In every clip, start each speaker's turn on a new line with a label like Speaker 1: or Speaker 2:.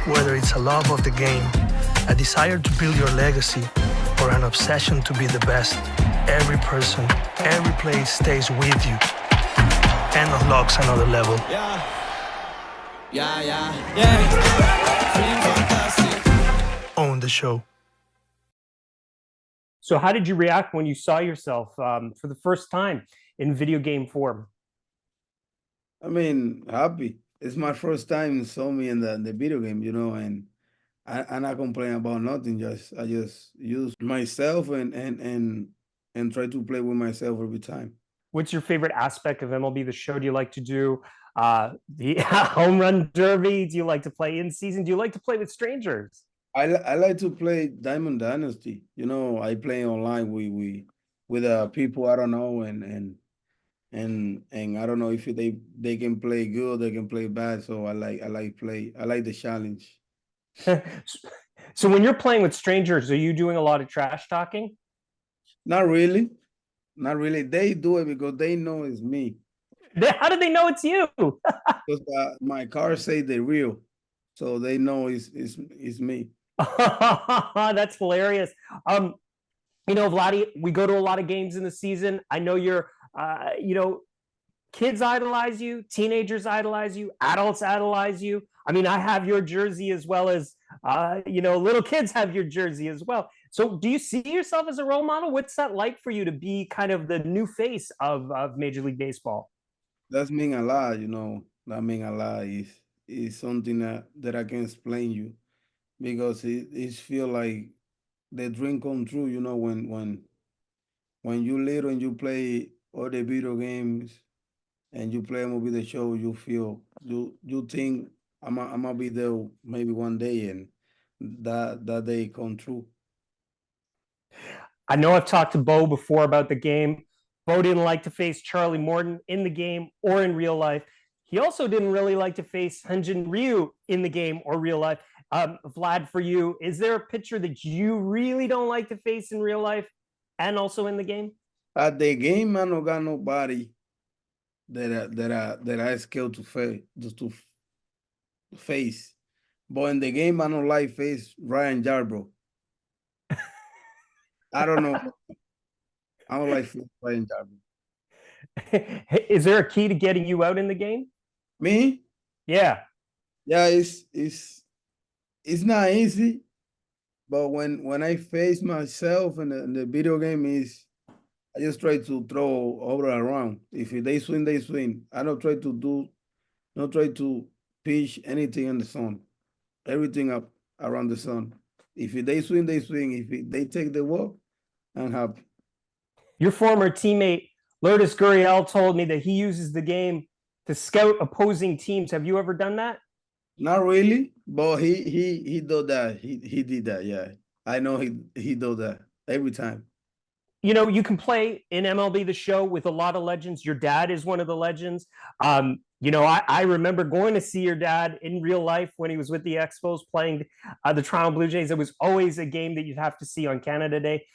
Speaker 1: Whether it's a love of the game, a desire to build your legacy, or an obsession to be the best, every person, every place stays with you and unlocks another level.
Speaker 2: Yeah. Feeling fantastic.
Speaker 1: Own the show.
Speaker 3: So how did you react when you saw yourself for the first time in video game form?
Speaker 4: I mean, happy. It's my first time saw me in the video game, and I not complain about nothing. I just use myself and try to play with myself every time.
Speaker 3: What's your favorite aspect of MLB The Show? Do you like to do the home run derby? Do you like to play in season? Do you like to play with strangers?
Speaker 4: I like to play Diamond Dynasty. I play online with people I don't know and I don't know if they can play good, they can play bad. So I like the challenge.
Speaker 3: So when you're playing with strangers, are you doing a lot of trash talking?
Speaker 4: Not really. They do it because they know it's me.
Speaker 3: How do they know it's you?
Speaker 4: Because my card say they're real, so they know it's me.
Speaker 3: That's hilarious. Vladdy, we go to a lot of games in the season. I know you're, kids idolize you, teenagers idolize you, adults idolize you. I mean, I have your jersey as well as, little kids have your jersey as well. So do you see yourself as a role model? What's that like for you to be kind of the new face of Major League Baseball?
Speaker 4: That mean a lot, That mean a lot. Is something that I can explain you, because it feel like the dream come true, when you little and you play all the video games and you play MLB The Show, you feel you think I'm gonna be there maybe one day, and that day come true.
Speaker 3: I know I've talked to Bo before about the game. Bo didn't like to face Charlie Morton in the game or in real life. He also didn't really like to face Hyunjin Ryu in the game or real life. Vlad, for you, is there a pitcher that you really don't like to face in real life and also in the game?
Speaker 4: At the game, I don't got nobody that I scared to face. But in the game, I don't like face Ryan Yarbrough. I don't know. I don't like face Ryan Yarbrough.
Speaker 3: Is there a key to getting you out in the game?
Speaker 4: Me?
Speaker 3: Yeah.
Speaker 4: Yeah, it's not easy, but when I face myself in the video game, I just try to throw all around. If they swing, they swing. I don't try to pitch anything in the sun. Everything up around the sun. If they swing, they swing. If they take the walk, I'm happy.
Speaker 3: Your former teammate Lourdes Gurriel told me that he uses the game to scout opposing teams. Have you ever done that?
Speaker 4: Not really, but he do that. He did that. Yeah, I know he do that every time.
Speaker 3: You can play in MLB The Show with a lot of legends. Your dad is one of the legends. I remember going to see your dad in real life when he was with the Expos playing the Toronto Blue Jays. It was always a game that you'd have to see on Canada Day.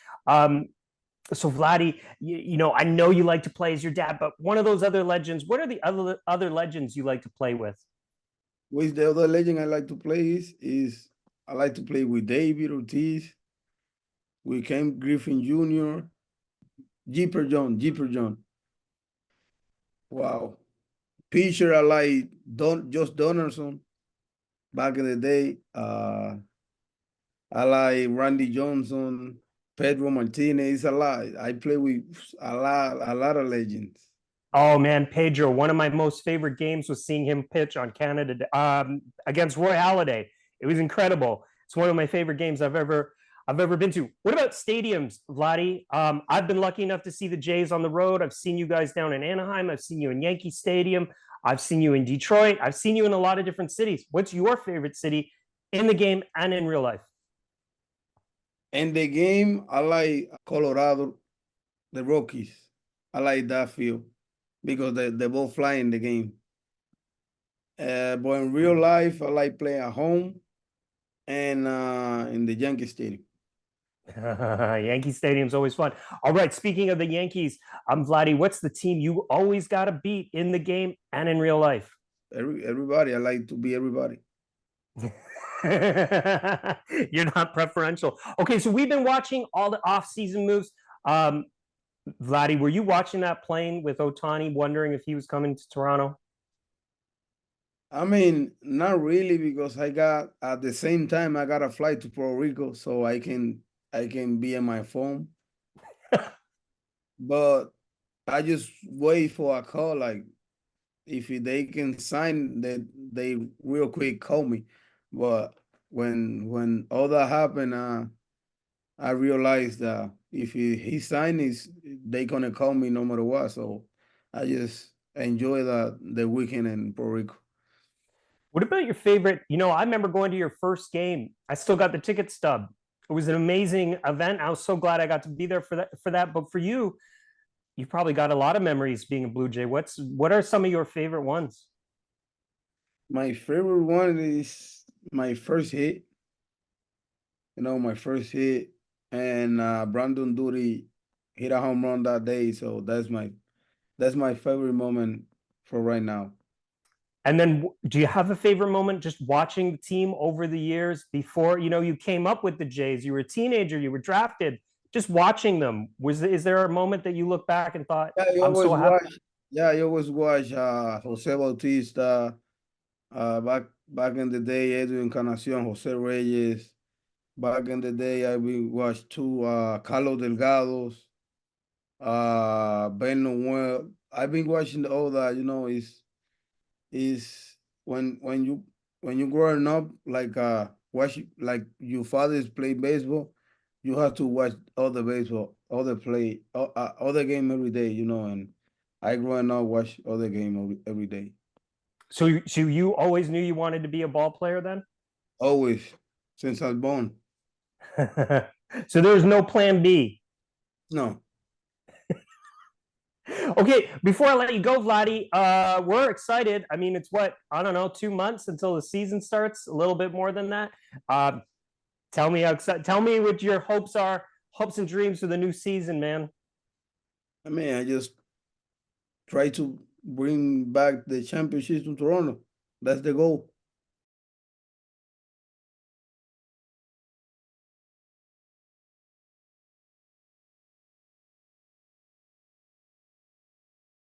Speaker 3: So Vladdy, I know you like to play as your dad, but one of those other legends, what are the other legends you like to play with?
Speaker 4: With the other legend I like to play is I like to play with David Ortiz, with Ken Griffin Jr., Jeeper John. Wow. Pitcher I like Josh Donaldson back in the day. I like Randy Johnson, Pedro Martinez. A lot. I play with a lot of legends.
Speaker 3: Oh man, Pedro! One of my most favorite games was seeing him pitch on Canada against Roy Halladay. It was incredible. It's one of my favorite games I've ever been to. What about stadiums, Vladdy? I've been lucky enough to see the Jays on the road. I've seen you guys down in Anaheim. I've seen you in Yankee Stadium. I've seen you in Detroit. I've seen you in a lot of different cities. What's your favorite city in the game and in real life?
Speaker 4: In the game, I like Colorado, the Rockies. I like that field because they both fly in the game. But in real life, I like playing at home and in the Yankee Stadium.
Speaker 3: Yankee Stadium's always fun. All right, speaking of the Yankees, Vladdy, what's the team you always got to beat in the game and in real life?
Speaker 4: Everybody. I like to be everybody.
Speaker 3: You're not preferential. Okay, so we've been watching all the off-season moves. Vladdy, were you watching that plane with Ohtani, wondering if he was coming to Toronto?
Speaker 4: I mean, not really, because I got at the same time I got a flight to Puerto Rico, so I can be in my phone. But I just wait for a call, like if they can sign, that they real quick call me. But when all that happened, I realized that if he signed, they gonna call me no matter what. So I just enjoy the weekend in Puerto Rico.
Speaker 3: What about your favorite? I remember going to your first game. I still got the ticket stub. It was an amazing event. I was so glad I got to be there for that. But for you, you've probably got a lot of memories being a Blue Jay. What are some of your favorite ones?
Speaker 4: My favorite one is my first hit. My first hit, and Brandon Duty hit a home run that day. So that's my favorite moment for right now.
Speaker 3: And then do you have a favorite moment just watching the team over the years before, you came up with the Jays, you were a teenager, you were drafted, just watching them. Is there a moment that you look back and thought,
Speaker 4: Yeah, you
Speaker 3: I'm
Speaker 4: always
Speaker 3: so happy?
Speaker 4: watch. Yeah, you always watch Jose Bautista, back in the day, Edwin Encarnacion, Jose Reyes. Back in the day, I we watched two Carlos Delgados, Ben Noel. I've been watching all that. Is when you growing up, like watch, like your fathers play baseball, you have to watch all the baseball, all the game every day. And I growing up watch all the game every day.
Speaker 3: So you always knew you wanted to be a ball player then?
Speaker 4: Always, since I was born.
Speaker 3: So there's no plan B.
Speaker 4: No.
Speaker 3: Okay, before I let you go, Vladdy, we're excited. I mean, it's what, I don't know, 2 months until the season starts, a little bit more than that. Tell me what your hopes are, hopes and dreams for the new season, man.
Speaker 4: I mean, I just try to bring back the championship to Toronto. That's the goal.